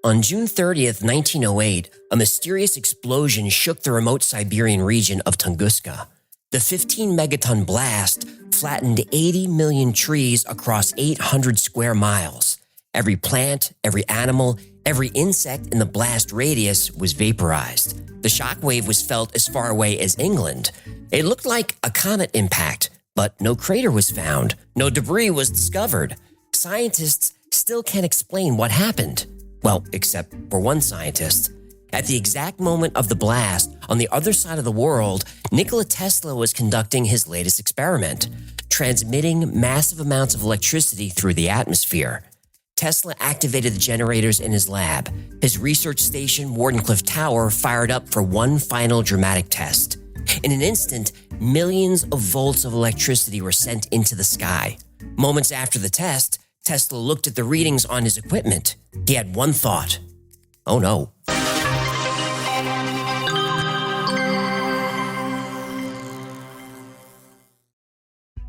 On June 30th, 1908, a mysterious explosion shook the remote Siberian region of Tunguska. The 15-megaton blast flattened 80 million trees across 800 square miles. Every plant, every animal, every insect in the blast radius was vaporized. The shockwave was felt as far away as England. It looked like a comet impact, but no crater was found. No debris was discovered. Scientists still can't explain what happened. Well, except for one scientist. At the exact moment of the blast, on the other side of the world, Nikola Tesla was conducting his latest experiment, transmitting massive amounts of electricity through the atmosphere. Tesla activated the generators in his lab. His research station, Wardenclyffe Tower, fired up for one final dramatic test. In an instant, millions of volts of electricity were sent into the sky. Moments after the test, Tesla looked at the readings on his equipment. He had one thought. Oh no.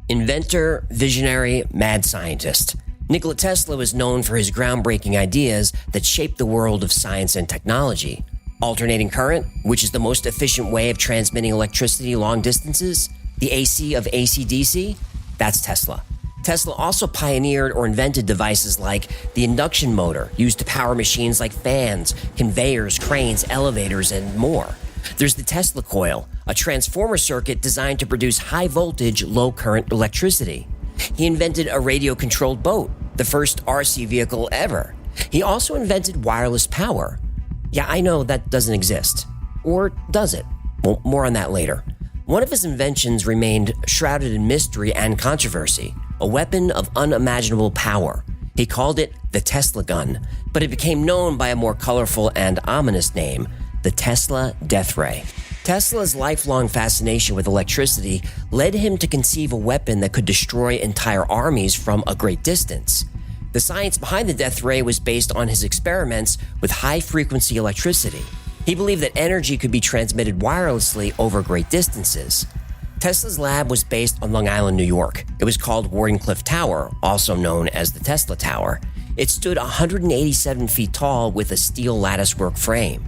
Inventor, visionary, mad scientist. Nikola Tesla was known for his groundbreaking ideas that shaped the world of science and technology. Alternating current, which is the most efficient way of transmitting electricity long distances, the AC of AC-DC, that's Tesla. Tesla also pioneered or invented devices like the induction motor, used to power machines like fans, conveyors, cranes, elevators, and more. There's the Tesla coil, a transformer circuit designed to produce high-voltage, low-current electricity. He invented a radio-controlled boat, the first RC vehicle ever. He also invented wireless power. Yeah, I know that doesn't exist. Or does it? Well, more on that later. One of his inventions remained shrouded in mystery and controversy, a weapon of unimaginable power. He called it the Tesla gun, but it became known by a more colorful and ominous name, the Tesla Death Ray. Tesla's lifelong fascination with electricity led him to conceive a weapon that could destroy entire armies from a great distance. The science behind the death ray was based on his experiments with high-frequency electricity. He believed that energy could be transmitted wirelessly over great distances. Tesla's lab was based on Long Island, New York. It was called Wardenclyffe Tower, also known as the Tesla Tower. It stood 187 feet tall with a steel latticework frame.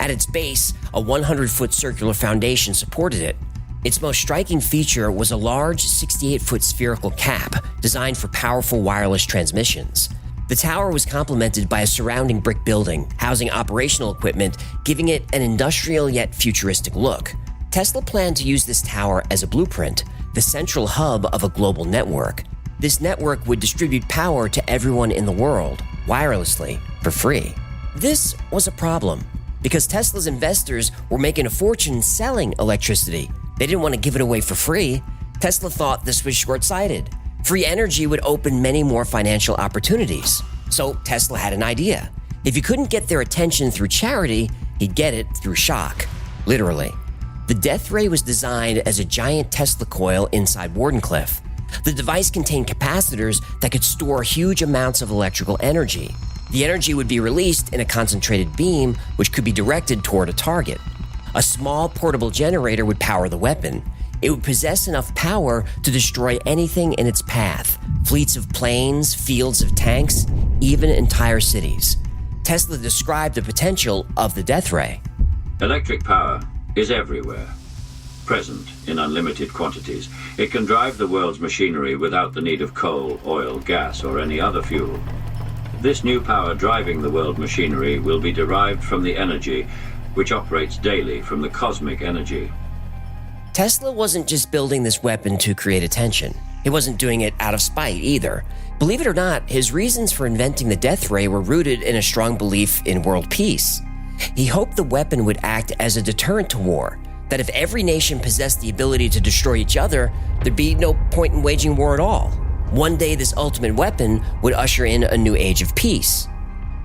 At its base, a 100-foot circular foundation supported it. Its most striking feature was a large 68-foot spherical cap designed for powerful wireless transmissions. The tower was complemented by a surrounding brick building, housing operational equipment, giving it an industrial yet futuristic look. Tesla planned to use this tower as a blueprint, the central hub of a global network. This network would distribute power to everyone in the world, wirelessly, for free. This was a problem, because Tesla's investors were making a fortune selling electricity. They didn't want to give it away for free. Tesla thought this was short-sighted. Free energy would open many more financial opportunities. So Tesla had an idea. If he couldn't get their attention through charity, he'd get it through shock, literally. The death ray was designed as a giant Tesla coil inside Wardenclyffe. The device contained capacitors that could store huge amounts of electrical energy. The energy would be released in a concentrated beam, which could be directed toward a target. A small portable generator would power the weapon. It would possess enough power to destroy anything in its path, fleets of planes, fields of tanks, even entire cities. Tesla described the potential of the death ray. Electric power is everywhere, present in unlimited quantities. It can drive the world's machinery without the need of coal, oil, gas, or any other fuel. This new power driving the world machinery will be derived from the energy which operates daily from the cosmic energy. Tesla wasn't just building this weapon to create attention. He wasn't doing it out of spite either. Believe it or not, his reasons for inventing the death ray were rooted in a strong belief in world peace. He hoped the weapon would act as a deterrent to war, that if every nation possessed the ability to destroy each other, there'd be no point in waging war at all. One day, this ultimate weapon would usher in a new age of peace.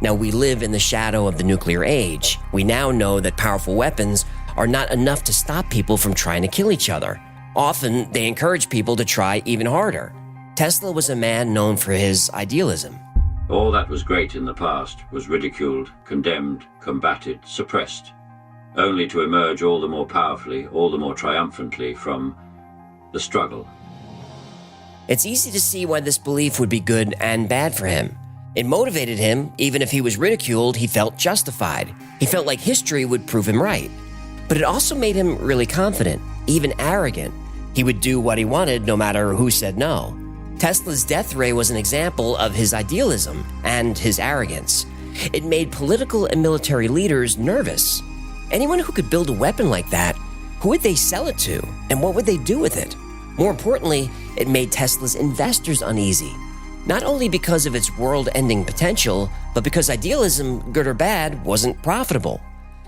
Now, we live in the shadow of the nuclear age. We now know that powerful weapons are not enough to stop people from trying to kill each other. Often, they encourage people to try even harder. Tesla was a man known for his idealism. All that was great in the past was ridiculed, condemned, combated, suppressed, only to emerge all the more powerfully, all the more triumphantly from the struggle. It's easy to see why this belief would be good and bad for him. It motivated him. Even if he was ridiculed, he felt justified. He felt like history would prove him right. But it also made him really confident, even arrogant. He would do what he wanted no matter who said no. Tesla's death ray was an example of his idealism and his arrogance. It made political and military leaders nervous. Anyone who could build a weapon like that, who would they sell it to, and what would they do with it? More importantly, it made Tesla's investors uneasy. Not only because of its world-ending potential, but because idealism, good or bad, wasn't profitable.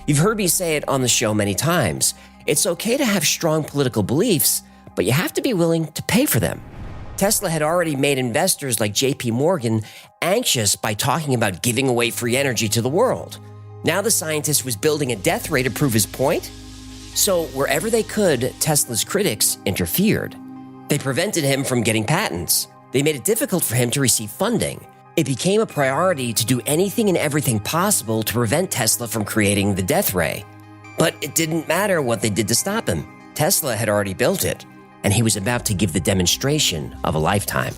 You've heard me say it on the show many times. It's okay to have strong political beliefs, but you have to be willing to pay for them. Tesla had already made investors like JP Morgan anxious by talking about giving away free energy to the world. Now the scientist was building a death ray to prove his point. So wherever they could, Tesla's critics interfered. They prevented him from getting patents. They made it difficult for him to receive funding. It became a priority to do anything and everything possible to prevent Tesla from creating the death ray. But it didn't matter what they did to stop him. Tesla had already built it, and he was about to give the demonstration of a lifetime.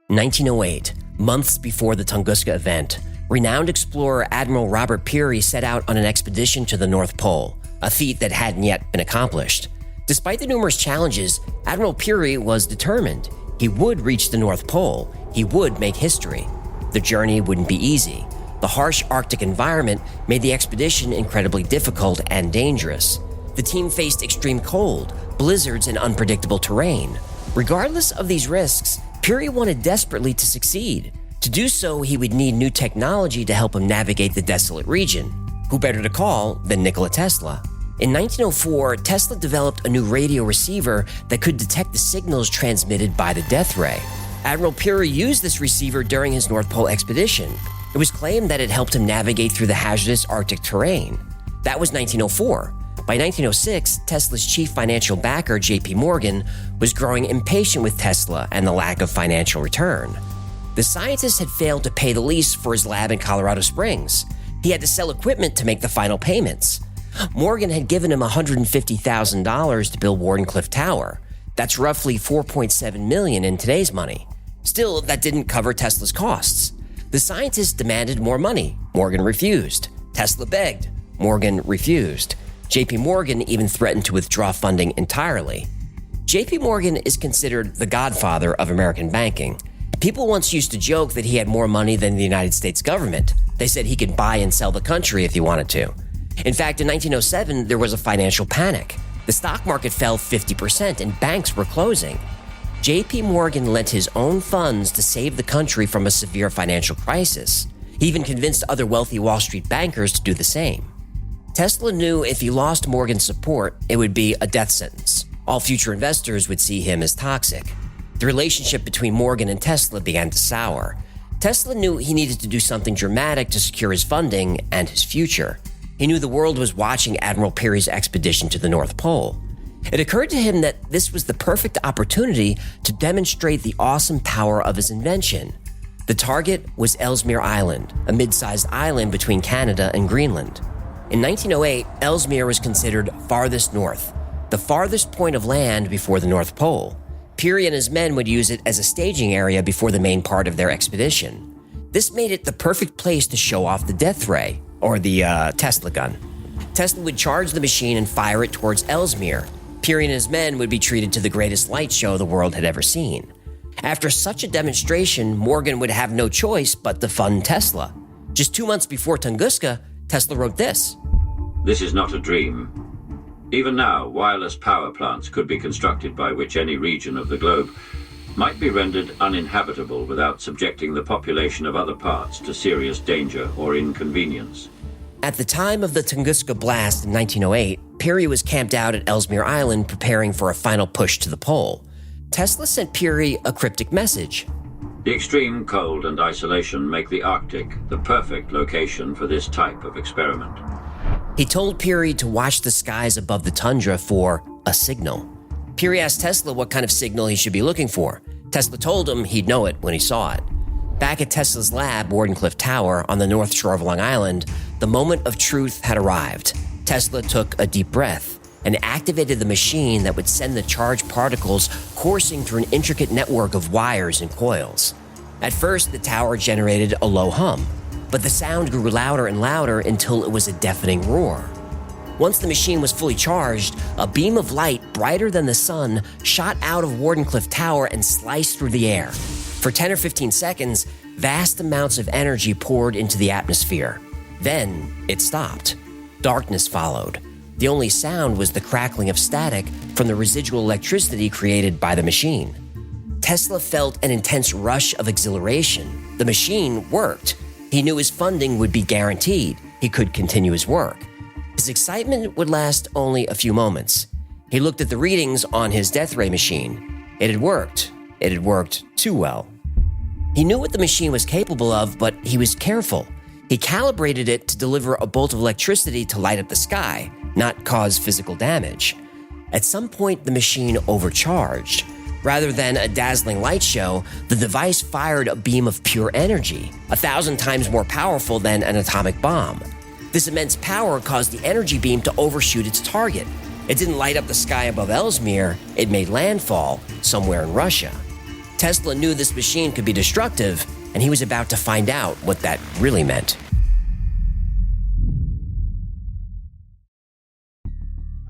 1908, months before the Tunguska Event, renowned explorer Admiral Robert Peary set out on an expedition to the North Pole, a feat that hadn't yet been accomplished. Despite the numerous challenges, Admiral Peary was determined. He would reach the North Pole. He would make history. The journey wouldn't be easy. The harsh Arctic environment made the expedition incredibly difficult and dangerous. The team faced extreme cold, blizzards, and unpredictable terrain. Regardless of these risks, Peary wanted desperately to succeed. To do so, he would need new technology to help him navigate the desolate region. Who better to call than Nikola Tesla? In 1904, Tesla developed a new radio receiver that could detect the signals transmitted by the death ray. Admiral Peary used this receiver during his North Pole expedition. It was claimed that it helped him navigate through the hazardous Arctic terrain. That was 1904. By 1906, Tesla's chief financial backer, JP Morgan, was growing impatient with Tesla and the lack of financial return. The scientist had failed to pay the lease for his lab in Colorado Springs. He had to sell equipment to make the final payments. Morgan had given him $150,000 to build Wardenclyffe Tower. That's roughly $4.7 million in today's money. Still, that didn't cover Tesla's costs. The scientist demanded more money. Morgan refused. Tesla begged. Morgan refused. JP Morgan even threatened to withdraw funding entirely. JP Morgan is considered the godfather of American banking. People once used to joke that he had more money than the United States government. They said he could buy and sell the country if he wanted to. In fact, in 1907, there was a financial panic. The stock market fell 50% and banks were closing. JP Morgan lent his own funds to save the country from a severe financial crisis. He even convinced other wealthy Wall Street bankers to do the same. Tesla knew if he lost Morgan's support, it would be a death sentence. All future investors would see him as toxic. The relationship between Morgan and Tesla began to sour. Tesla knew he needed to do something dramatic to secure his funding and his future. He knew the world was watching Admiral Peary's expedition to the North Pole. It occurred to him that this was the perfect opportunity to demonstrate the awesome power of his invention. The target was Ellesmere Island, a mid-sized island between Canada and Greenland. In 1908, Ellesmere was considered farthest north, the farthest point of land before the North Pole. Peary and his men would use it as a staging area before the main part of their expedition. This made it the perfect place to show off the death ray, or the Tesla gun. Tesla would charge the machine and fire it towards Ellesmere. Peary and his men would be treated to the greatest light show the world had ever seen. After such a demonstration, Morgan would have no choice but to fund Tesla. Just 2 months before Tunguska, Tesla wrote this. This is not a dream. Even now, wireless power plants could be constructed by which any region of the globe might be rendered uninhabitable without subjecting the population of other parts to serious danger or inconvenience. At the time of the Tunguska blast in 1908, Peary was camped out at Ellesmere Island preparing for a final push to the pole. Tesla sent Peary a cryptic message. The extreme cold and isolation make the Arctic the perfect location for this type of experiment. He told Peary to watch the skies above the tundra for a signal. Peary asked Tesla what kind of signal he should be looking for. Tesla told him he'd know it when he saw it. Back at Tesla's lab, Wardenclyffe Tower, on the north shore of Long Island, the moment of truth had arrived. Tesla took a deep breath. and activated the machine that would send the charged particles coursing through an intricate network of wires and coils. At first, the tower generated a low hum, but the sound grew louder and louder until it was a deafening roar. Once the machine was fully charged, a beam of light brighter than the sun shot out of Wardenclyffe Tower and sliced through the air. For 10 or 15 seconds, vast amounts of energy poured into the atmosphere. Then it stopped. Darkness followed. The only sound was the crackling of static from the residual electricity created by the machine. Tesla felt an intense rush of exhilaration. The machine worked. He knew his funding would be guaranteed. He could continue his work. His excitement would last only a few moments. He looked at the readings on his death ray machine. It had worked. It had worked too well. He knew what the machine was capable of, but he was careful. He calibrated it to deliver a bolt of electricity to light up the sky, not cause physical damage. At some point, the machine overcharged. Rather than a dazzling light show, the device fired a beam of pure energy, 1,000 times more powerful than an atomic bomb. This immense power caused the energy beam to overshoot its target. It didn't light up the sky above Ellesmere, it made landfall somewhere in Russia. Tesla knew this machine could be destructive, and he was about to find out what that really meant.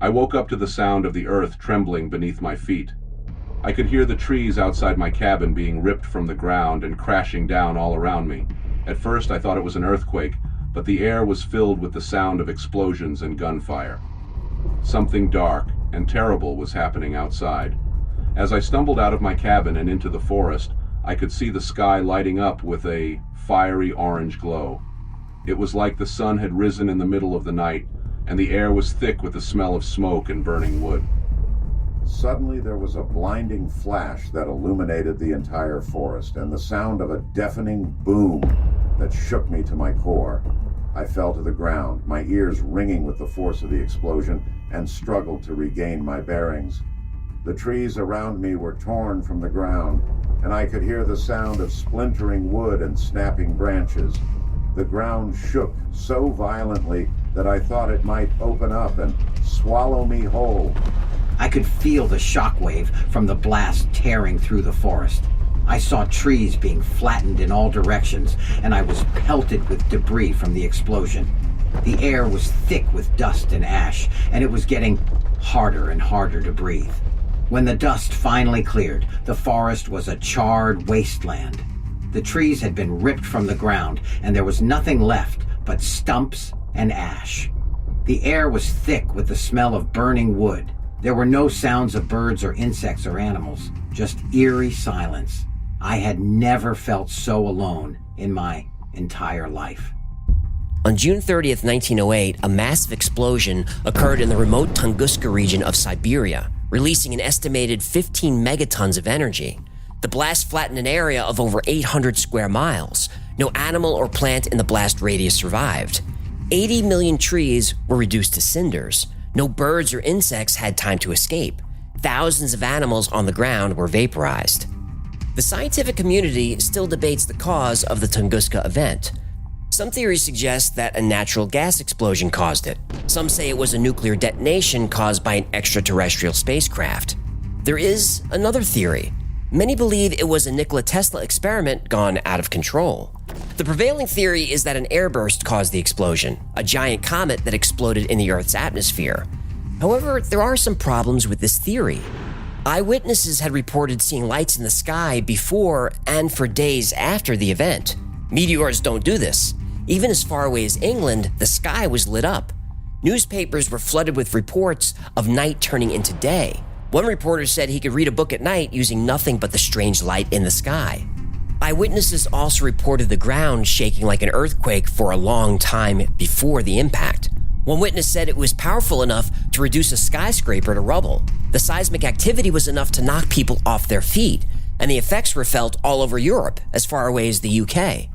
I woke up to the sound of the earth trembling beneath my feet. I could hear the trees outside my cabin being ripped from the ground and crashing down all around me. At first, I thought it was an earthquake, but the air was filled with the sound of explosions and gunfire. Something dark and terrible was happening outside. As I stumbled out of my cabin and into the forest, I could see the sky lighting up with a fiery orange glow. It was like the sun had risen in the middle of the night, and the air was thick with the smell of smoke and burning wood. Suddenly there was a blinding flash that illuminated the entire forest, and the sound of a deafening boom that shook me to my core. I fell to the ground, my ears ringing with the force of the explosion, and struggled to regain my bearings. The trees around me were torn from the ground, and I could hear the sound of splintering wood and snapping branches. The ground shook so violently that I thought it might open up and swallow me whole. I could feel the shockwave from the blast tearing through the forest. I saw trees being flattened in all directions, and I was pelted with debris from the explosion. The air was thick with dust and ash, and it was getting harder and harder to breathe. When the dust finally cleared, the forest was a charred wasteland. The trees had been ripped from the ground, and there was nothing left but stumps and ash. The air was thick with the smell of burning wood. There were no sounds of birds or insects or animals, just eerie silence. I had never felt so alone in my entire life. On June 30th, 1908, a massive explosion occurred in the remote Tunguska region of Siberia, releasing an estimated 15 megatons of energy. The blast flattened an area of over 800 square miles. No animal or plant in the blast radius survived. 80 million trees were reduced to cinders. No birds or insects had time to escape. Thousands of animals on the ground were vaporized. The scientific community still debates the cause of the Tunguska Event. Some theories suggest that a natural gas explosion caused it. Some say it was a nuclear detonation caused by an extraterrestrial spacecraft. There is another theory. Many believe it was a Nikola Tesla experiment gone out of control. The prevailing theory is that an airburst caused the explosion, a giant comet that exploded in the Earth's atmosphere. However, there are some problems with this theory. Eyewitnesses had reported seeing lights in the sky before and for days after the event. Meteors don't do this. Even as far away as England, the sky was lit up. Newspapers were flooded with reports of night turning into day. One reporter said he could read a book at night using nothing but the strange light in the sky. Eyewitnesses also reported the ground shaking like an earthquake for a long time before the impact. One witness said it was powerful enough to reduce a skyscraper to rubble. The seismic activity was enough to knock people off their feet, and the effects were felt all over Europe, as far away as the UK.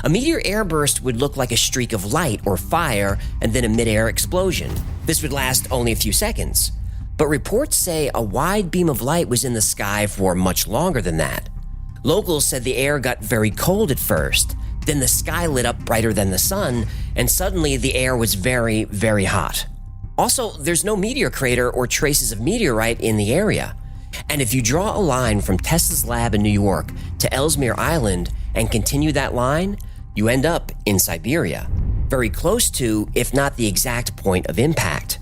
A meteor airburst would look like a streak of light or fire and then a mid-air explosion. This would last only a few seconds. But reports say a wide beam of light was in the sky for much longer than that. Locals said the air got very cold at first, then the sky lit up brighter than the sun, and suddenly the air was very, very hot. Also, there's no meteor crater or traces of meteorite in the area. And if you draw a line from Tesla's lab in New York to Ellesmere Island and continue that line, you end up in Siberia, very close to, if not the exact point of impact.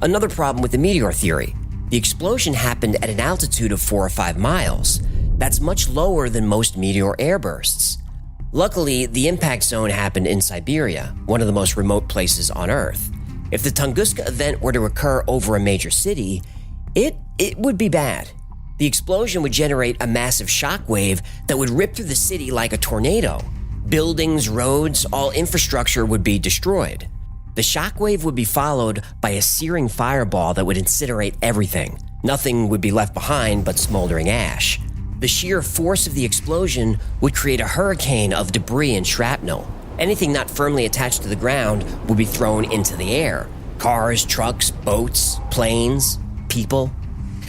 Another problem with the meteor theory: the explosion happened at an altitude of 4 or 5 miles. That's much lower than most meteor airbursts. Luckily, the impact zone happened in Siberia, one of the most remote places on Earth. If the Tunguska Event were to occur over a major city, it would be bad. The explosion would generate a massive shockwave that would rip through the city like a tornado. Buildings, roads, all infrastructure would be destroyed. The shockwave would be followed by a searing fireball that would incinerate everything. Nothing would be left behind but smoldering ash. The sheer force of the explosion would create a hurricane of debris and shrapnel. Anything not firmly attached to the ground would be thrown into the air. Cars, trucks, boats, planes, people.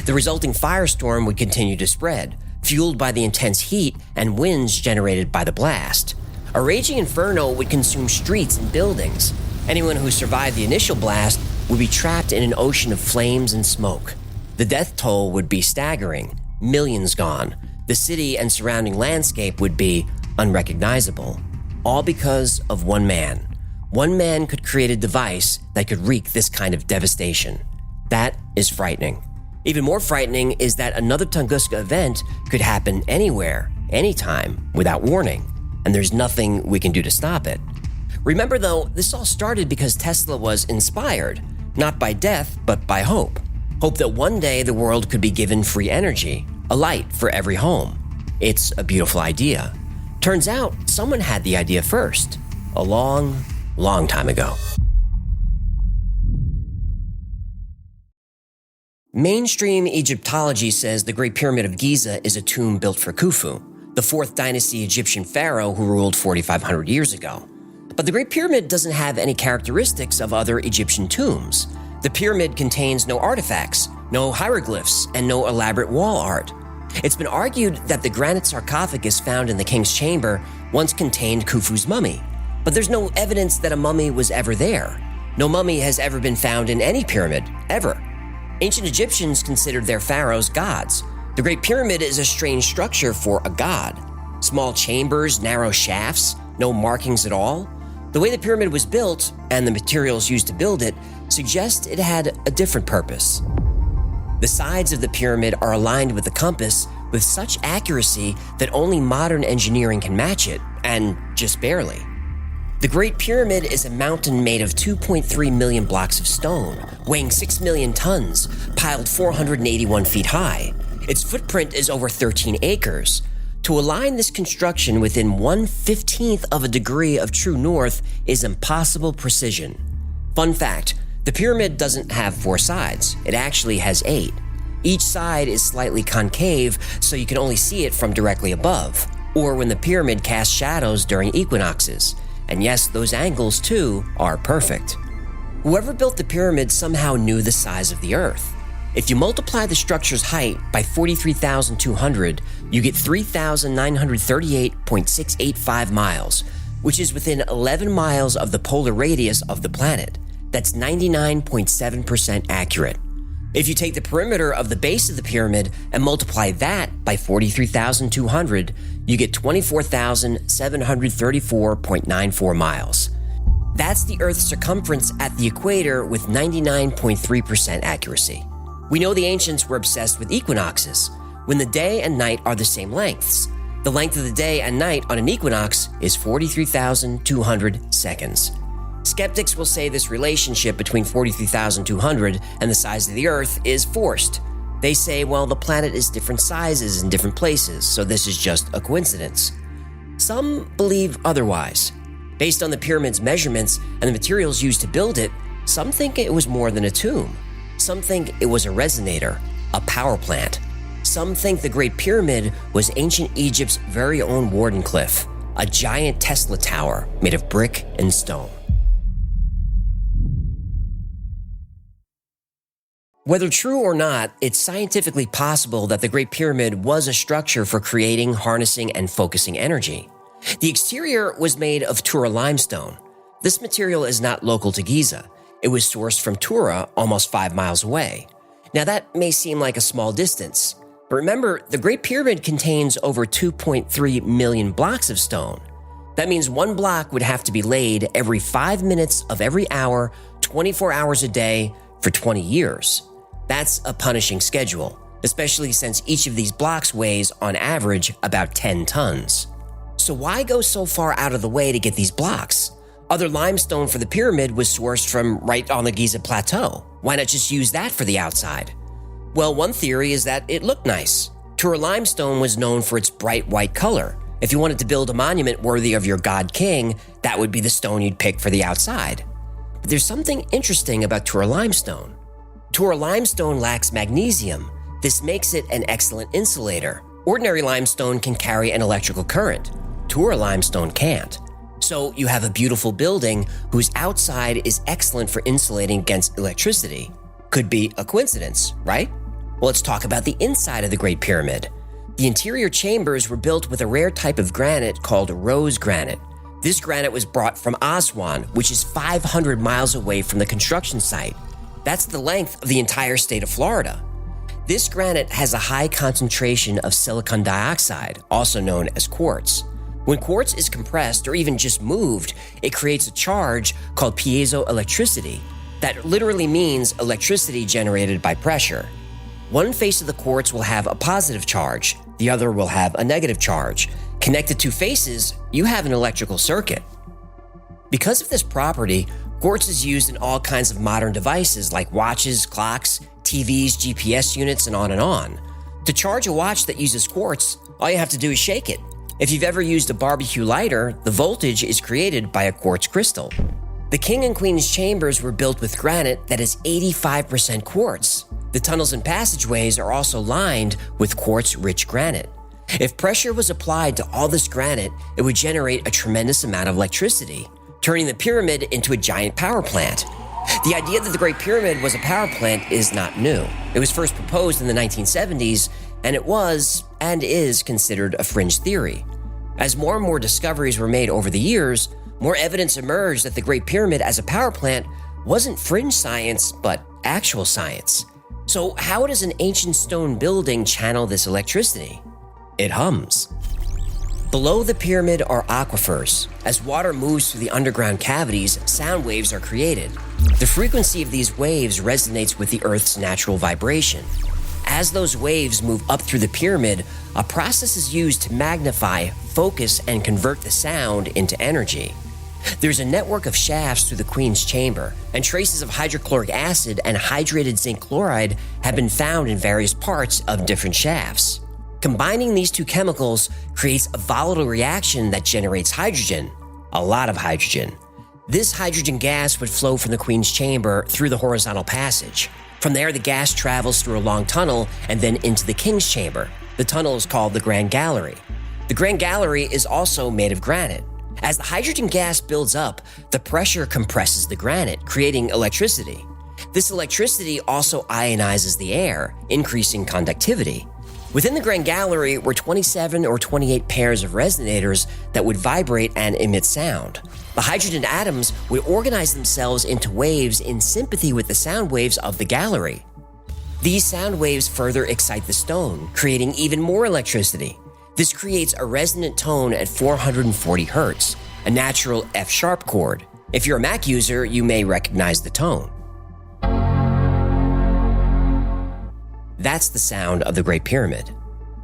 The resulting firestorm would continue to spread, fueled by the intense heat and winds generated by the blast. A raging inferno would consume streets and buildings. Anyone who survived the initial blast would be trapped in an ocean of flames and smoke. The death toll would be staggering, millions gone. The city and surrounding landscape would be unrecognizable. All because of one man. One man could create a device that could wreak this kind of devastation. That is frightening. Even more frightening is that another Tunguska event could happen anywhere, anytime, without warning, and there's nothing we can do to stop it. Remember though, this all started because Tesla was inspired, not by death, but by hope. Hope that one day the world could be given free energy, a light for every home. It's a beautiful idea. Turns out, someone had the idea first, a long, long time ago. Mainstream Egyptology says the Great Pyramid of Giza is a tomb built for Khufu, the 4th dynasty Egyptian pharaoh who ruled 4,500 years ago. But the Great Pyramid doesn't have any characteristics of other Egyptian tombs. The pyramid contains no artifacts, no hieroglyphs, and no elaborate wall art. It's been argued that the granite sarcophagus found in the king's chamber once contained Khufu's mummy, but there's no evidence that a mummy was ever there. No mummy has ever been found in any pyramid, ever. Ancient Egyptians considered their pharaohs gods. The Great Pyramid is a strange structure for a god. Small chambers, narrow shafts, no markings at all. The way the pyramid was built, and the materials used to build it, suggest it had a different purpose. The sides of the pyramid are aligned with the compass with such accuracy that only modern engineering can match it, and just barely. The Great Pyramid is a mountain made of 2.3 million blocks of stone, weighing 6 million tons, piled 481 feet high. Its footprint is over 13 acres. To align this construction within 1/15th of a degree of true north is impossible precision. Fun fact, the pyramid doesn't have 4 sides. It actually has 8. Each side is slightly concave, so you can only see it from directly above, or when the pyramid casts shadows during equinoxes. And yes, those angles too are perfect. Whoever built the pyramid somehow knew the size of the Earth. If you multiply the structure's height by 43,200, you get 3,938.685 miles, which is within 11 miles of the polar radius of the planet. That's 99.7% accurate. If you take the perimeter of the base of the pyramid and multiply that by 43,200, you get 24,734.94 miles. That's the Earth's circumference at the equator with 99.3% accuracy. We know the ancients were obsessed with equinoxes, when the day and night are the same lengths. The length of the day and night on an equinox is 43,200 seconds. Skeptics will say this relationship between 43,200 and the size of the Earth is forced. They say, well, the planet is different sizes in different places, so this is just a coincidence. Some believe otherwise. Based on the pyramid's measurements and the materials used to build it, some think it was more than a tomb. Some think it was a resonator, a power plant. Some think the Great Pyramid was ancient Egypt's very own Wardenclyffe, a giant Tesla tower made of brick and stone. Whether true or not, it's scientifically possible that the Great Pyramid was a structure for creating, harnessing, and focusing energy. The exterior was made of Tura limestone. This material is not local to Giza. It was sourced from Tura, almost 5 miles away. Now that may seem like a small distance, but remember, the Great Pyramid contains over 2.3 million blocks of stone. That means one block would have to be laid every 5 minutes of every hour, 24 hours a day, for 20 years. That's a punishing schedule, especially since each of these blocks weighs, on average, about 10 tons. So why go so far out of the way to get these blocks? Other limestone for the pyramid was sourced from right on the Giza Plateau. Why not just use that for the outside? Well, one theory is that it looked nice. Tura limestone was known for its bright white color. If you wanted to build a monument worthy of your god king, that would be the stone you'd pick for the outside. But there's something interesting about Tura limestone. Tura limestone lacks magnesium. This makes it an excellent insulator. Ordinary limestone can carry an electrical current. Tura limestone can't. So you have a beautiful building whose outside is excellent for insulating against electricity. Could be a coincidence, right? Well, let's talk about the inside of the Great Pyramid. The interior chambers were built with a rare type of granite called rose granite. This granite was brought from Aswan, which is 500 miles away from the construction site. That's the length of the entire state of Florida. This granite has a high concentration of silicon dioxide, also known as quartz. When quartz is compressed or even just moved, it creates a charge called piezoelectricity. That literally means electricity generated by pressure. One face of the quartz will have a positive charge, the other will have a negative charge. Connect the two faces, you have an electrical circuit. Because of this property, quartz is used in all kinds of modern devices like watches, clocks, TVs, GPS units, and on and on. To charge a watch that uses quartz, all you have to do is shake it. If you've ever used a barbecue lighter, the voltage is created by a quartz crystal. The king and queen's chambers were built with granite that is 85% quartz. The tunnels and passageways are also lined with quartz-rich granite. If pressure was applied to all this granite, it would generate a tremendous amount of electricity, turning the pyramid into a giant power plant. The idea that the Great Pyramid was a power plant is not new. It was first proposed in the 1970s, and it was, and is, considered a fringe theory. As more and more discoveries were made over the years, more evidence emerged that the Great Pyramid as a power plant wasn't fringe science, but actual science. So how does an ancient stone building channel this electricity? It hums. Below the pyramid are aquifers. As water moves through the underground cavities, sound waves are created. The frequency of these waves resonates with the Earth's natural vibration. As those waves move up through the pyramid, a process is used to magnify, focus, and convert the sound into energy. There's a network of shafts through the Queen's chamber, and traces of hydrochloric acid and hydrated zinc chloride have been found in various parts of different shafts. Combining these two chemicals creates a volatile reaction that generates hydrogen, a lot of hydrogen. This hydrogen gas would flow from the Queen's chamber through the horizontal passage. From there, the gas travels through a long tunnel and then into the King's chamber. The tunnel is called the Grand Gallery. The Grand Gallery is also made of granite. As the hydrogen gas builds up, the pressure compresses the granite, creating electricity. This electricity also ionizes the air, increasing conductivity. Within the Grand Gallery were 27 or 28 pairs of resonators that would vibrate and emit sound. The hydrogen atoms would organize themselves into waves in sympathy with the sound waves of the gallery. These sound waves further excite the stone, creating even more electricity. This creates a resonant tone at 440 hertz, a natural F-sharp chord. If you're a Mac user, you may recognize the tone. That's the sound of the Great Pyramid.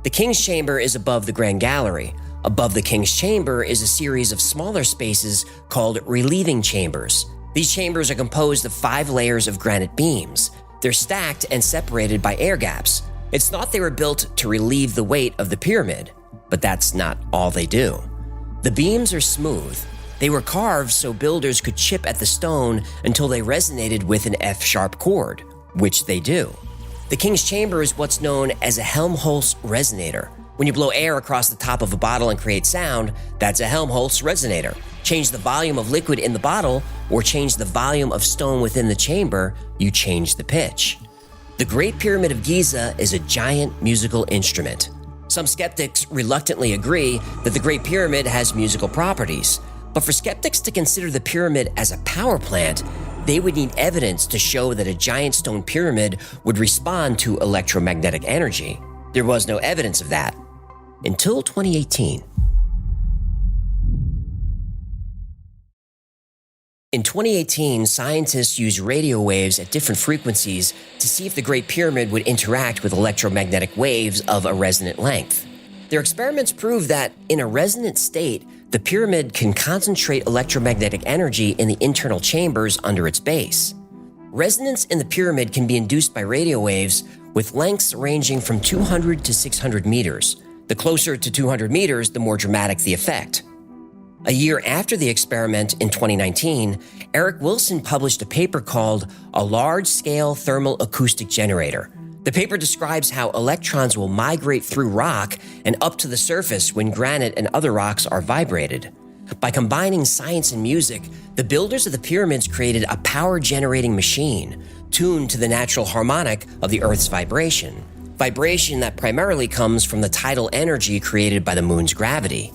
The King's Chamber is above the Grand Gallery. Above the King's Chamber is a series of smaller spaces called relieving chambers. These chambers are composed of 5 layers of granite beams. They're stacked and separated by air gaps. It's thought they were built to relieve the weight of the pyramid, but that's not all they do. The beams are smooth. They were carved so builders could chip at the stone until they resonated with an F-sharp chord, which they do. The King's Chamber is what's known as a Helmholtz resonator. When you blow air across the top of a bottle and create sound, that's a Helmholtz resonator. Change the volume of liquid in the bottle or change the volume of stone within the chamber, you change the pitch. The Great Pyramid of Giza is a giant musical instrument. Some skeptics reluctantly agree that the Great Pyramid has musical properties, but for skeptics to consider the pyramid as a power plant, They would need evidence to show that a giant stone pyramid would respond to electromagnetic energy. There was no evidence of that until 2018. In 2018, scientists used radio waves at different frequencies to see if the Great Pyramid would interact with electromagnetic waves of a resonant length. Their experiments proved that, in a resonant state, the pyramid can concentrate electromagnetic energy in the internal chambers under its base. Resonance in the pyramid can be induced by radio waves with lengths ranging from 200 to 600 meters. The closer to 200 meters, the more dramatic the effect. A year after the experiment, in 2019, Eric Wilson published a paper called A Large-Scale Thermal Acoustic Generator. The paper describes how electrons will migrate through rock and up to the surface when granite and other rocks are vibrated. By combining science and music, the builders of the pyramids created a power-generating machine tuned to the natural harmonic of the Earth's vibration that primarily comes from the tidal energy created by the moon's gravity.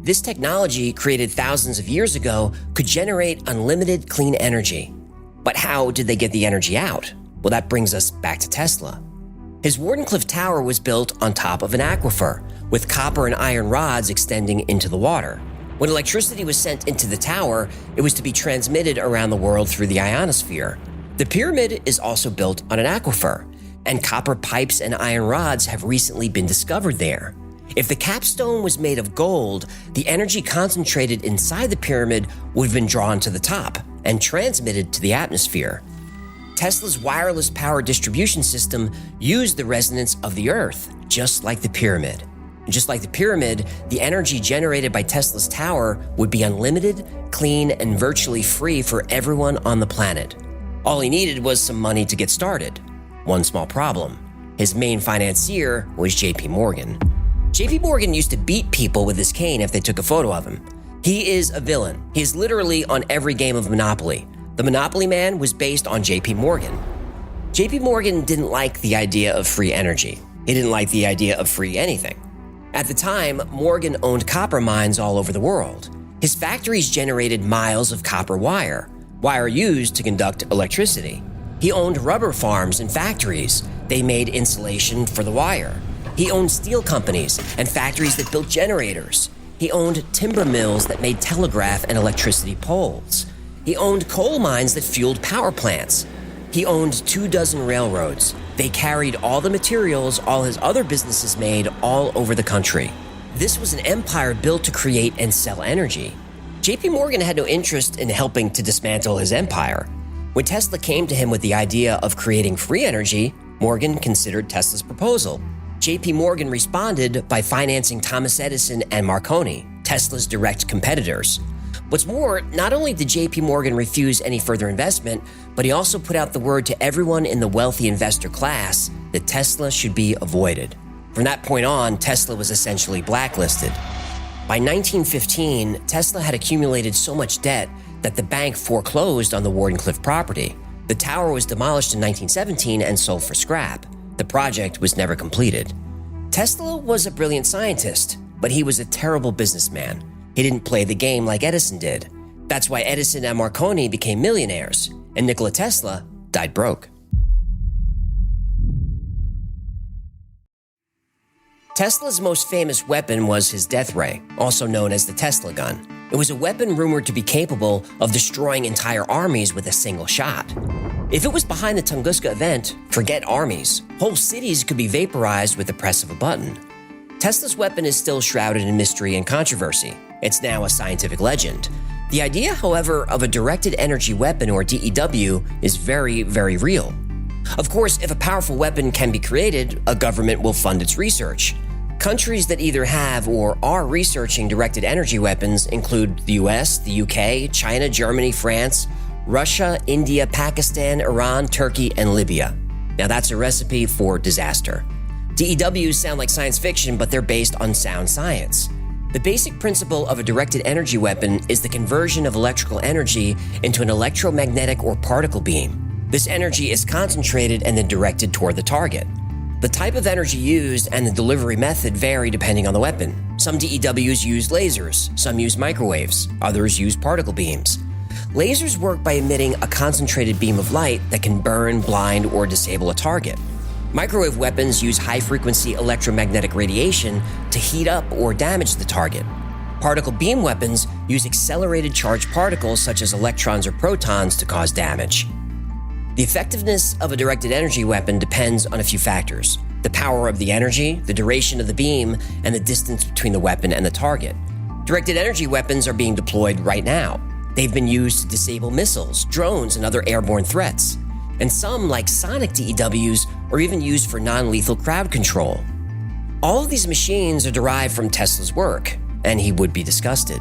This technology, created thousands of years ago, could generate unlimited clean energy. But how did they get the energy out? Well, that brings us back to Tesla. His Wardenclyffe Tower was built on top of an aquifer, with copper and iron rods extending into the water. When electricity was sent into the tower, it was to be transmitted around the world through the ionosphere. The pyramid is also built on an aquifer, and copper pipes and iron rods have recently been discovered there. If the capstone was made of gold, the energy concentrated inside the pyramid would have been drawn to the top and transmitted to the atmosphere. Tesla's wireless power distribution system used the resonance of the Earth, just like the pyramid. And just like the pyramid, the energy generated by Tesla's tower would be unlimited, clean, and virtually free for everyone on the planet. All he needed was some money to get started. One small problem: his main financier was J.P. Morgan. J.P. Morgan used to beat people with his cane if they took a photo of him. He is a villain. He is literally on every game of Monopoly. The Monopoly Man was based on J.P. Morgan. J.P. Morgan didn't like the idea of free energy. He didn't like the idea of free anything. At the time, Morgan owned copper mines all over the world. His factories generated miles of copper wire used to conduct electricity. He owned rubber farms and factories. They made insulation for the wire. He owned steel companies and factories that built generators. He owned timber mills that made telegraph and electricity poles. He owned coal mines that fueled power plants. He owned 24 railroads. They carried all the materials all his other businesses made all over the country. This was an empire built to create and sell energy. J.P. Morgan had no interest in helping to dismantle his empire. When Tesla came to him with the idea of creating free energy, Morgan considered Tesla's proposal. J.P. Morgan responded by financing Thomas Edison and Marconi, Tesla's direct competitors. What's more, not only did J.P. Morgan refuse any further investment, but he also put out the word to everyone in the wealthy investor class that Tesla should be avoided. From that point on, Tesla was essentially blacklisted. By 1915, Tesla had accumulated so much debt that the bank foreclosed on the Wardenclyffe property. The tower was demolished in 1917 and sold for scrap. The project was never completed. Tesla was a brilliant scientist, but he was a terrible businessman. He didn't play the game like Edison did. That's why Edison and Marconi became millionaires, and Nikola Tesla died broke. Tesla's most famous weapon was his death ray, also known as the Tesla gun. It was a weapon rumored to be capable of destroying entire armies with a single shot. If it was behind the Tunguska Event, forget armies. Whole cities could be vaporized with the press of a button. Tesla's weapon is still shrouded in mystery and controversy. It's now a scientific legend. The idea, however, of a directed energy weapon, or DEW, is very, very real. Of course, if a powerful weapon can be created, a government will fund its research. Countries that either have or are researching directed energy weapons include the US, the UK, China, Germany, France, Russia, India, Pakistan, Iran, Turkey, and Libya. Now that's a recipe for disaster. DEWs sound like science fiction, but they're based on sound science. The basic principle of a directed energy weapon is the conversion of electrical energy into an electromagnetic or particle beam. This energy is concentrated and then directed toward the target. The type of energy used and the delivery method vary depending on the weapon. Some DEWs use lasers, some use microwaves, others use particle beams. Lasers work by emitting a concentrated beam of light that can burn, blind, or disable a target. Microwave weapons use high-frequency electromagnetic radiation to heat up or damage the target. Particle beam weapons use accelerated charged particles such as electrons or protons to cause damage. The effectiveness of a directed energy weapon depends on a few factors: the power of the energy, the duration of the beam, and the distance between the weapon and the target. Directed energy weapons are being deployed right now. They've been used to disable missiles, drones, and other airborne threats. And some, like sonic DEWs, are even used for non-lethal crowd control. All of these machines are derived from Tesla's work, and he would be disgusted.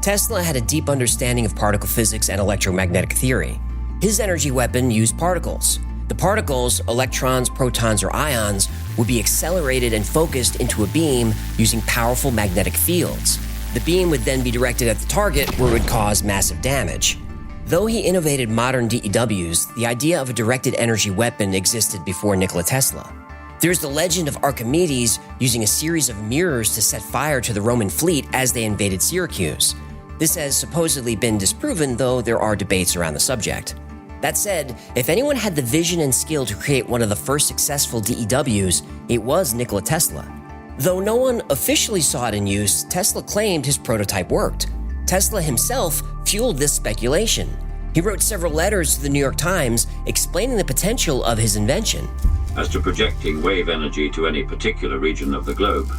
Tesla had a deep understanding of particle physics and electromagnetic theory. His energy weapon used particles. The particles, electrons, protons, or ions, would be accelerated and focused into a beam using powerful magnetic fields. The beam would then be directed at the target where it would cause massive damage. Though he innovated modern DEWs, the idea of a directed energy weapon existed before Nikola Tesla. There's the legend of Archimedes using a series of mirrors to set fire to the Roman fleet as they invaded Syracuse. This has supposedly been disproven, though there are debates around the subject. That said, if anyone had the vision and skill to create one of the first successful DEWs, it was Nikola Tesla. Though no one officially saw it in use, Tesla claimed his prototype worked. Tesla himself fueled this speculation. He wrote several letters to the New York Times explaining the potential of his invention. As to projecting wave energy to any particular region of the globe,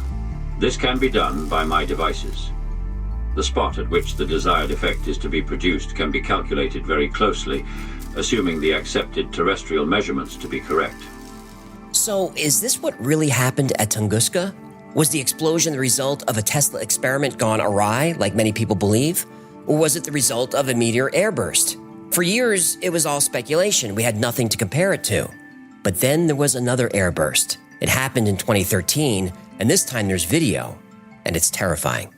this can be done by my devices. The spot at which the desired effect is to be produced can be calculated very closely, assuming the accepted terrestrial measurements to be correct. So, is this what really happened at Tunguska? Was the explosion the result of a Tesla experiment gone awry, like many people believe? Or was it the result of a meteor airburst? For years, it was all speculation. We had nothing to compare it to. But then there was another airburst. It happened in 2013, and this time there's video, and it's terrifying.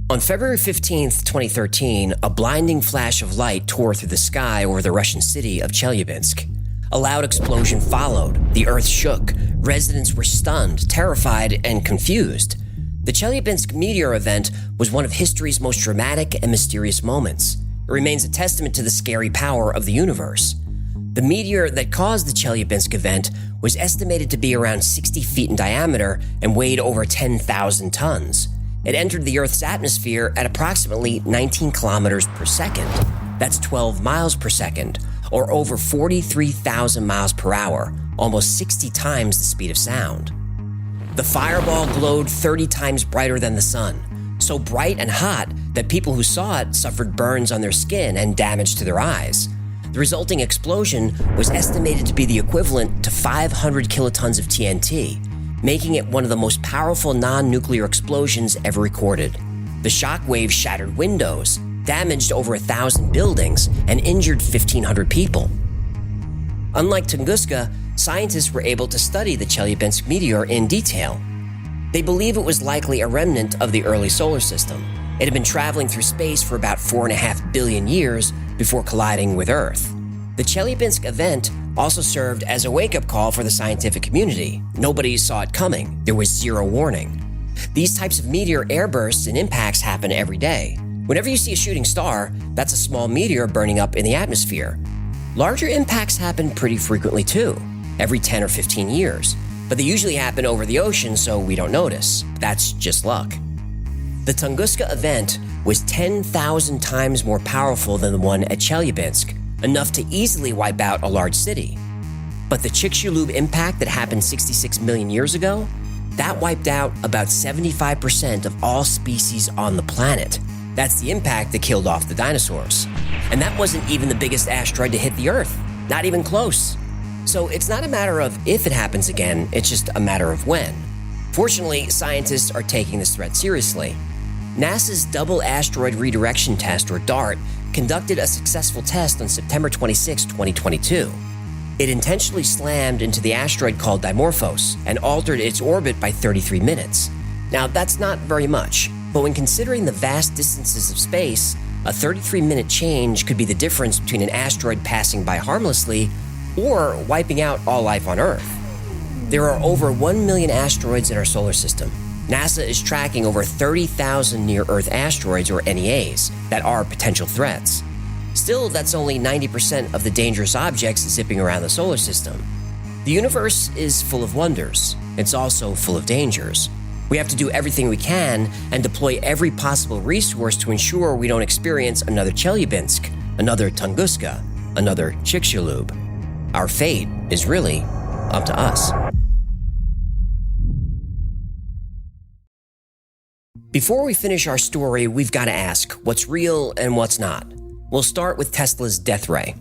On February 15th, 2013, a blinding flash of light tore through the sky over the Russian city of Chelyabinsk. A loud explosion followed. The earth shook. Residents were stunned, terrified, and confused. The Chelyabinsk meteor event was one of history's most dramatic and mysterious moments. It remains a testament to the scary power of the universe. The meteor that caused the Chelyabinsk event was estimated to be around 60 feet in diameter and weighed over 10,000 tons. It entered the Earth's atmosphere at approximately 19 kilometers per second. That's 12 miles per second, or over 43,000 miles per hour, almost 60 times the speed of sound. The fireball glowed 30 times brighter than the sun, so bright and hot that people who saw it suffered burns on their skin and damage to their eyes. The resulting explosion was estimated to be the equivalent to 500 kilotons of TNT, making it one of the most powerful non-nuclear explosions ever recorded. The shockwave shattered windows, damaged over 1,000 buildings, and injured 1,500 people. Unlike Tunguska, scientists were able to study the Chelyabinsk meteor in detail. They believe it was likely a remnant of the early solar system. It had been traveling through space for about 4.5 billion years before colliding with Earth. The Chelyabinsk event also served as a wake-up call for the scientific community. Nobody saw it coming. There was zero warning. These types of meteor airbursts and impacts happen every day. Whenever you see a shooting star, that's a small meteor burning up in the atmosphere. Larger impacts happen pretty frequently too, every 10 or 15 years. But they usually happen over the ocean, so we don't notice. That's just luck. The Tunguska event was 10,000 times more powerful than the one at Chelyabinsk, enough to easily wipe out a large city. But the Chicxulub impact that happened 66 million years ago, that wiped out about 75% of all species on the planet. That's the impact that killed off the dinosaurs. And that wasn't even the biggest asteroid to hit the Earth. Not even close. So it's not a matter of if it happens again, it's just a matter of when. Fortunately, scientists are taking this threat seriously. NASA's Double Asteroid Redirection Test, or DART, conducted a successful test on September 26, 2022. It intentionally slammed into the asteroid called Dimorphos and altered its orbit by 33 minutes. Now, that's not very much, but when considering the vast distances of space, a 33-minute change could be the difference between an asteroid passing by harmlessly or wiping out all life on Earth. There are over 1 million asteroids in our solar system. NASA is tracking over 30,000 near-Earth asteroids, or NEAs, that are potential threats. Still, that's only 90% of the dangerous objects zipping around the solar system. The universe is full of wonders. It's also full of dangers. We have to do everything we can and deploy every possible resource to ensure we don't experience another Chelyabinsk, another Tunguska, another Chicxulub. Our fate is really up to us. Before we finish our story, we've got to ask what's real and what's not. We'll start with Tesla's death ray.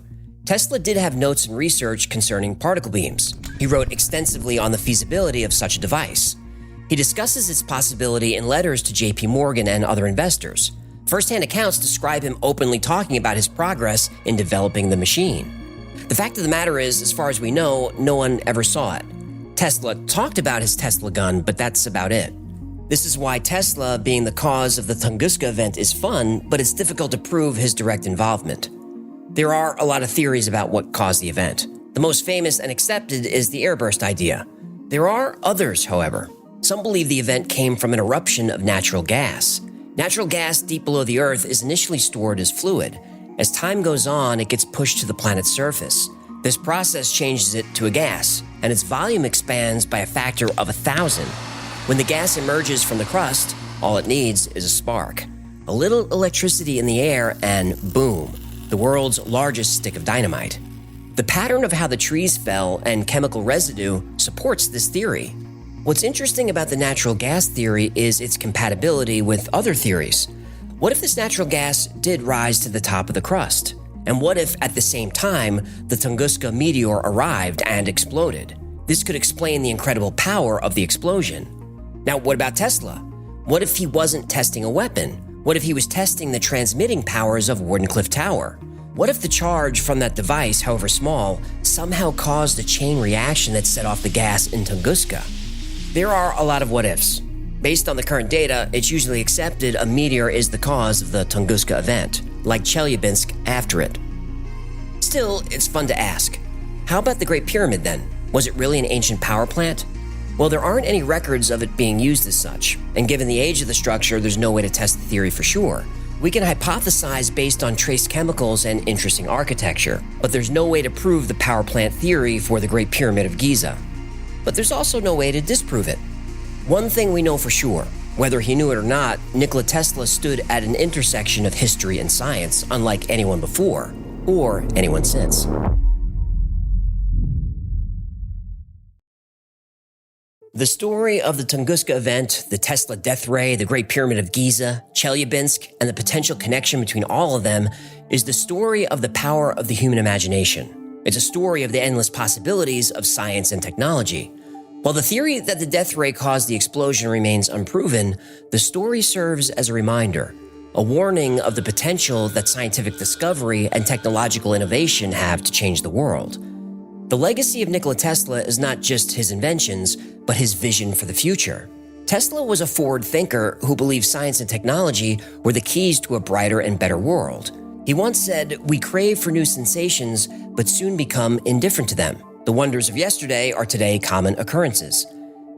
Tesla did have notes and research concerning particle beams. He wrote extensively on the feasibility of such a device. He discusses its possibility in letters to JP Morgan and other investors. First-hand accounts describe him openly talking about his progress in developing the machine. The fact of the matter is, as far as we know, no one ever saw it. Tesla talked about his Tesla gun, but that's about it. This is why Tesla being the cause of the Tunguska event is fun, but it's difficult to prove his direct involvement. There are a lot of theories about what caused the event. The most famous and accepted is the airburst idea. There are others, however. Some believe the event came from an eruption of natural gas. Natural gas deep below the Earth is initially stored as fluid. As time goes on, it gets pushed to the planet's surface. This process changes it to a gas, and its volume expands by a factor of 1,000. When the gas emerges from the crust, all it needs is a spark. A little electricity in the air and boom, the world's largest stick of dynamite. The pattern of how the trees fell and chemical residue supports this theory. What's interesting about the natural gas theory is its compatibility with other theories. What if this natural gas did rise to the top of the crust? And what if, at the same time, the Tunguska meteor arrived and exploded? This could explain the incredible power of the explosion. Now, what about Tesla? What if he wasn't testing a weapon? What if he was testing the transmitting powers of Wardenclyffe Tower? What if the charge from that device, however small, somehow caused a chain reaction that set off the gas in Tunguska? There are a lot of what-ifs. Based on the current data, it's usually accepted a meteor is the cause of the Tunguska event, like Chelyabinsk after it. Still, it's fun to ask. How about the Great Pyramid then? Was it really an ancient power plant? Well, there aren't any records of it being used as such, and given the age of the structure, there's no way to test the theory for sure. We can hypothesize based on trace chemicals and interesting architecture, but there's no way to prove the power plant theory for the Great Pyramid of Giza. But there's also no way to disprove it. One thing we know for sure, whether he knew it or not, Nikola Tesla stood at an intersection of history and science unlike anyone before, or anyone since. The story of the Tunguska event, the Tesla death ray, the Great Pyramid of Giza, Chelyabinsk, and the potential connection between all of them is the story of the power of the human imagination. It's a story of the endless possibilities of science and technology. While the theory that the death ray caused the explosion remains unproven, the story serves as a reminder, a warning of the potential that scientific discovery and technological innovation have to change the world. The legacy of Nikola Tesla is not just his inventions, but his vision for the future. Tesla was a forward thinker who believed science and technology were the keys to a brighter and better world. He once said, "We crave for new sensations, but soon become indifferent to them. The wonders of yesterday are today common occurrences."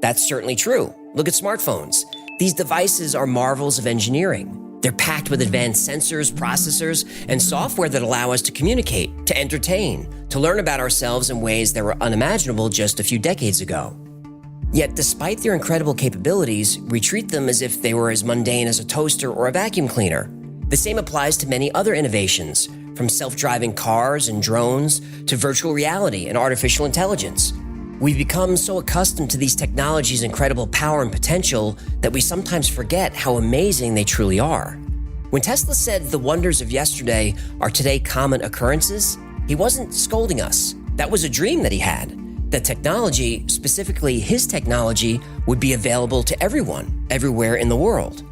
That's certainly true. Look at smartphones. These devices are marvels of engineering. They're packed with advanced sensors, processors, and software that allow us to communicate, to entertain, to learn about ourselves in ways that were unimaginable just a few decades ago. Yet, despite their incredible capabilities, we treat them as if they were as mundane as a toaster or a vacuum cleaner. The same applies to many other innovations, from self-driving cars and drones to virtual reality and artificial intelligence. We've become so accustomed to these technologies' incredible power and potential that we sometimes forget how amazing they truly are. When Tesla said the wonders of yesterday are today common occurrences, he wasn't scolding us. That was a dream that he had. That technology, specifically his technology, would be available to everyone, everywhere in the world.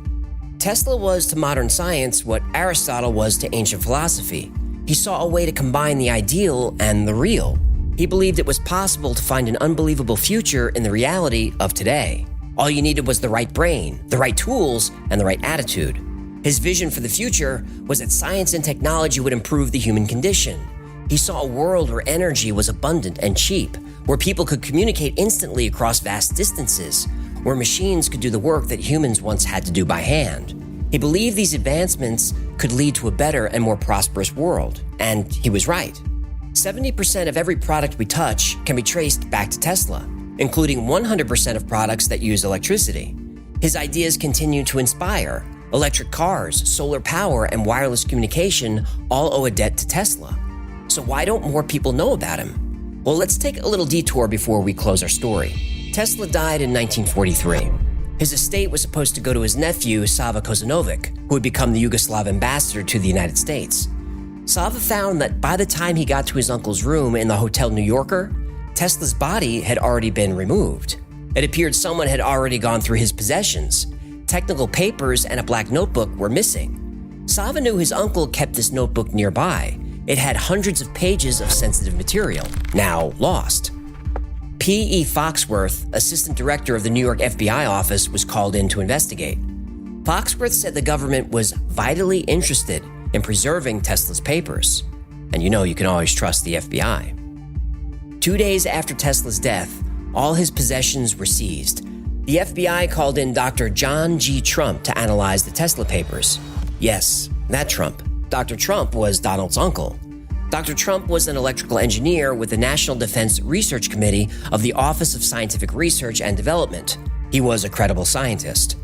Tesla was to modern science what Aristotle was to ancient philosophy. He saw a way to combine the ideal and the real. He believed it was possible to find an unbelievable future in the reality of today. All you needed was the right brain, the right tools, and the right attitude. His vision for the future was that science and technology would improve the human condition. He saw a world where energy was abundant and cheap, where people could communicate instantly across vast distances, where machines could do the work that humans once had to do by hand. He believed these advancements could lead to a better and more prosperous world, and he was right. 70% of every product we touch can be traced back to Tesla, including 100% of products that use electricity. His ideas continue to inspire. Electric cars, solar power, and wireless communication all owe a debt to Tesla. So why don't more people know about him? Well, let's take a little detour before we close our story. Tesla died in 1943. His estate was supposed to go to his nephew, Sava Kozanovic, who would become the Yugoslav ambassador to the United States. Sava found that by the time he got to his uncle's room in the Hotel New Yorker, Tesla's body had already been removed. It appeared someone had already gone through his possessions. Technical papers and a black notebook were missing. Sava knew his uncle kept this notebook nearby. It had hundreds of pages of sensitive material, now lost. P.E. Foxworth, assistant director of the New York FBI office, was called in to investigate. Foxworth said the government was vitally interested in preserving Tesla's papers. And you can always trust the FBI. 2 days after Tesla's death, all his possessions were seized. The FBI called in Dr. John G. Trump to analyze the Tesla papers. Yes, that Trump. Dr. Trump was Donald's uncle. Dr. Trump was an electrical engineer with the National Defense Research Committee of the Office of Scientific Research and Development. He was a credible scientist.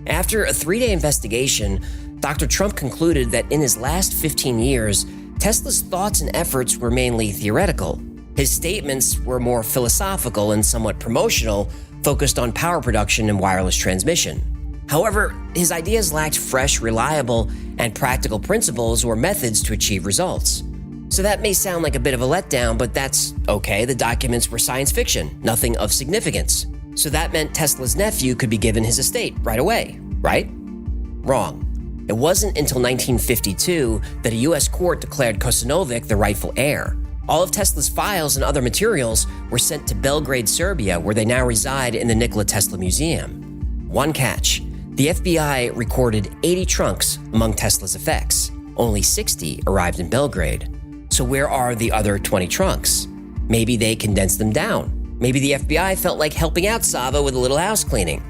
After a 3-day investigation, Dr. Trump concluded that in his last 15 years, Tesla's thoughts and efforts were mainly theoretical. His statements were more philosophical and somewhat promotional, focused on power production and wireless transmission. However, his ideas lacked fresh, reliable, and practical principles or methods to achieve results. So that may sound like a bit of a letdown, but that's okay. The documents were science fiction, nothing of significance. So that meant Tesla's nephew could be given his estate right away, right? Wrong. It wasn't until 1952 that a U.S. court declared Kozanovic the rightful heir. All of Tesla's files and other materials were sent to Belgrade, Serbia, where they now reside in the Nikola Tesla Museum. One catch: the FBI recorded 80 trunks among Tesla's effects. Only 60 arrived in Belgrade. So where are the other 20 trunks? Maybe they condensed them down. Maybe the FBI felt like helping out Sava with a little house cleaning.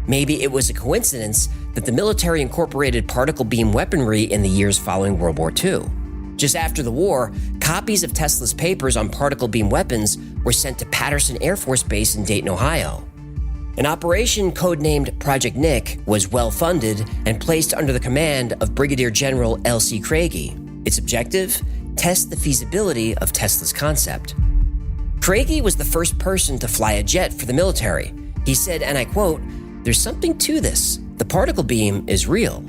Maybe it was a coincidence that the military incorporated particle beam weaponry in the years following World War II. Just after the war, copies of Tesla's papers on particle beam weapons were sent to Patterson Air Force Base in Dayton, Ohio. An operation codenamed Project Nick was well-funded and placed under the command of Brigadier General L.C. Craigie. Its objective? Test the feasibility of Tesla's concept. Craigie was the first person to fly a jet for the military. He said, and I quote, "There's something to this. The particle beam is real."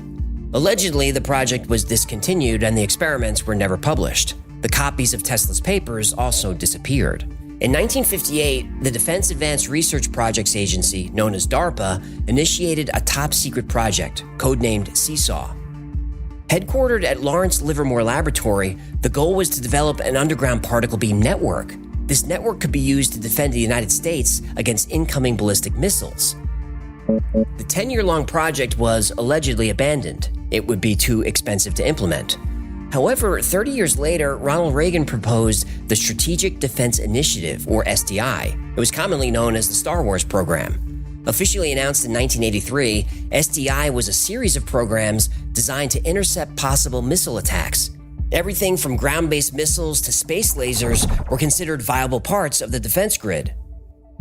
Allegedly, the project was discontinued and the experiments were never published. The copies of Tesla's papers also disappeared. In 1958, the Defense Advanced Research Projects Agency, known as DARPA, initiated a top-secret project, codenamed Seesaw. Headquartered at Lawrence Livermore Laboratory, the goal was to develop an underground particle beam network. This network could be used to defend the United States against incoming ballistic missiles. The 10-year-long project was allegedly abandoned. It would be too expensive to implement. However, 30 years later, Ronald Reagan proposed the Strategic Defense Initiative, or SDI. It was commonly known as the Star Wars program. Officially announced in 1983, SDI was a series of programs designed to intercept possible missile attacks. Everything from ground-based missiles to space lasers were considered viable parts of the defense grid.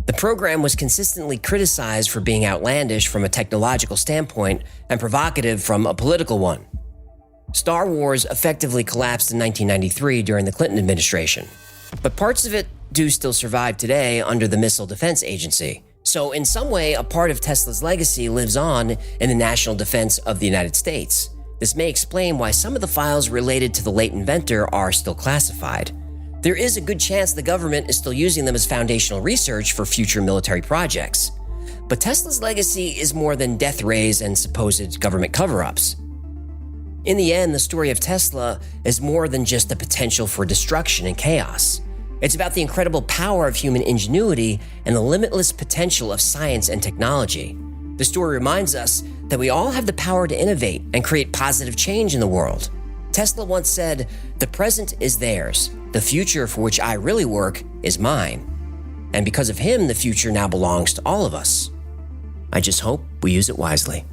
The program was consistently criticized for being outlandish from a technological standpoint and provocative from a political one. Star Wars effectively collapsed in 1993 during the Clinton administration, but parts of it do still survive today under the Missile Defense Agency. So in some way, a part of Tesla's legacy lives on in the national defense of the United States. This may explain why some of the files related to the late inventor are still classified. There is a good chance the government is still using them as foundational research for future military projects. But Tesla's legacy is more than death rays and supposed government cover-ups. In the end, the story of Tesla is more than just the potential for destruction and chaos. It's about the incredible power of human ingenuity and the limitless potential of science and technology. The story reminds us that we all have the power to innovate and create positive change in the world. Tesla once said, "The present is theirs. The future for which I really work is mine." And because of him, the future now belongs to all of us. I just hope we use it wisely.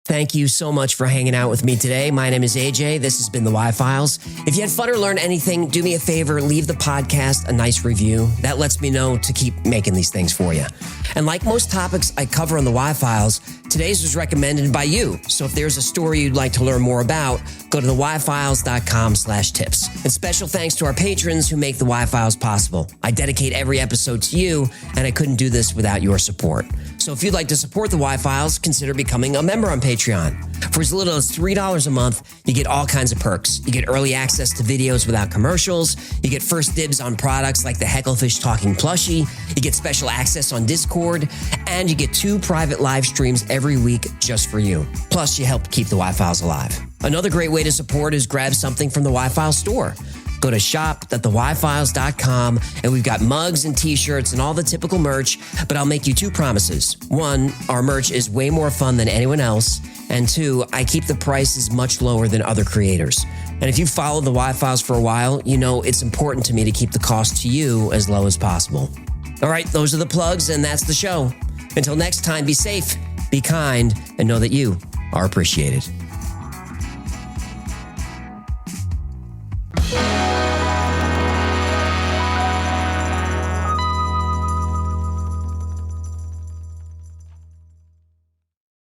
Thank you so much for hanging out with me today. My name is AJ. This has been the Y-Files. If you had fun or learned anything, do me a favor, leave the podcast a nice review. That lets me know to keep making these things for you. And like most topics I cover on the Y-Files, today's was recommended by you. So if there's a story you'd like to learn more about, go to theyfiles.com/tips. And special thanks to our patrons who make the Y-Files possible. I dedicate every episode to you, and I couldn't do this without your support. So if you'd like to support the Y-Files, consider becoming a member on Patreon. For as little as $3 a month, you get all kinds of perks. You get early access to videos without commercials. You get first dibs on products like the Hecklefish Talking Plushie. You get special access on Discord. And you get 2 private live streams every week just for you. Plus, you help keep the Y-Files alive. Another great way to support is grab something from the Y-Files store. Go to shop.theyfiles.com, and we've got mugs and t-shirts and all the typical merch, but I'll make you 2 promises. 1, our merch is way more fun than anyone else, and 2, I keep the prices much lower than other creators. And if you've followed the Y-Files for a while, you know it's important to me to keep the cost to you as low as possible. All right, those are the plugs, and that's the show. Until next time, be safe, be kind, and know that you are appreciated.